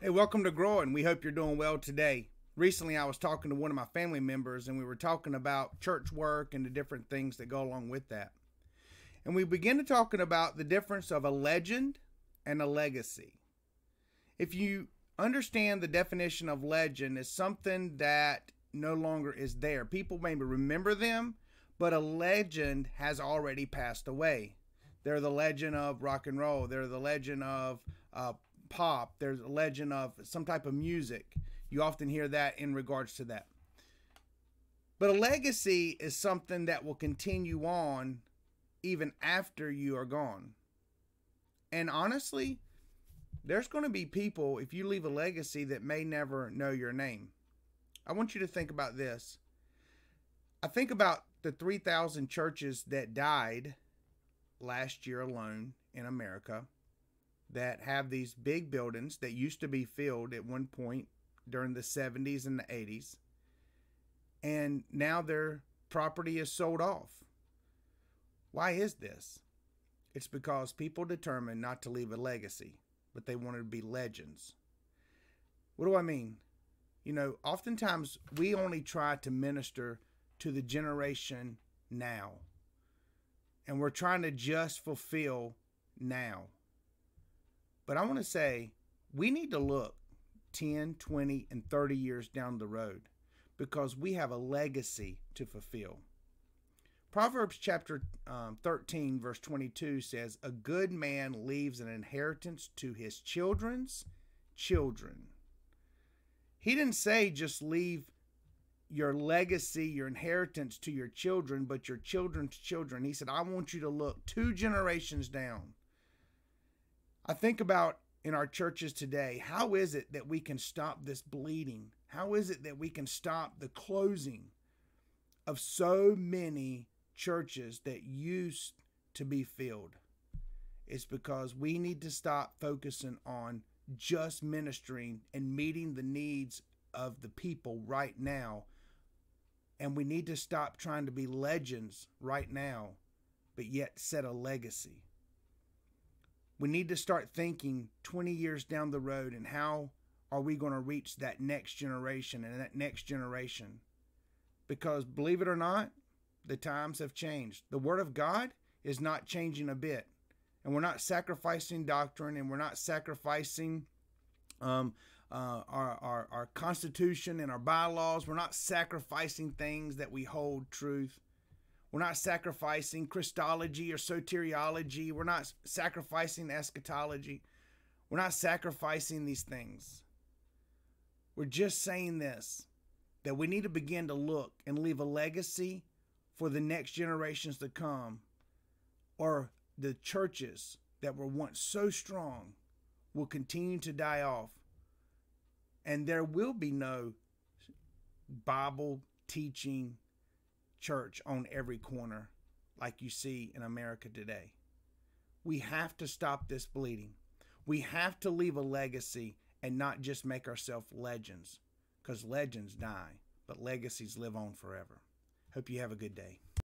Hey, welcome to Growing. We hope you're doing well today. Recently, I was talking to one of my family members, and we were talking about church work and the different things that go along with that. And we began to talking about the difference of a legend and a legacy. If you understand the definition of legend is something that no longer is there. People may remember them, but a legend has already passed away. They're the legend of rock and roll. They're the legend of pop. There's a legend of some type of music. You often hear that in regards to that. But a legacy is something that will continue on even after you are gone. And honestly, there's going to be people, if you leave a legacy, that may never know your name. I want you to think about this. I think about the 3,000 churches that died last year alone in America that have these big buildings that used to be filled at one point during the 70s and the 80s. And now their property is sold off. Why is this? It's because people determined not to leave a legacy, but they wanted to be legends. What do I mean? You know, oftentimes we only try to minister to the generation now. And we're trying to just fulfill now. But I want to say we need to look 10, 20, and 30 years down the road because we have a legacy to fulfill. Proverbs chapter 13, verse 22 says, "A good man leaves an inheritance to his children's children." He didn't say just leave your legacy, your inheritance to your children, but your children's children. He said, I want you to look 2 generations down. I think about in our churches today, how is it that we can stop this bleeding? How is it that we can stop the closing of so many churches that used to be filled? It's because we need to stop focusing on just ministering and meeting the needs of the people right now. And we need to stop trying to be legends right now, but yet set a legacy. We need to start thinking 20 years down the road and how are we going to reach that next generation and that next generation? Because believe it or not, the times have changed. The Word of God is not changing a bit. And we're not sacrificing doctrine, and we're not sacrificing our Constitution and our bylaws. We're not sacrificing things that we hold truth. We're not sacrificing Christology or soteriology. We're not sacrificing eschatology. We're not sacrificing these things. We're just saying this, that we need to begin to look and leave a legacy for the next generations to come, or the churches that were once so strong will continue to die off. And there will be no Bible teaching church on every corner like you see in America today. We have to stop this bleeding. We have to leave a legacy and not just make ourselves legends, because legends die, but legacies live on forever. Hope you have a good day.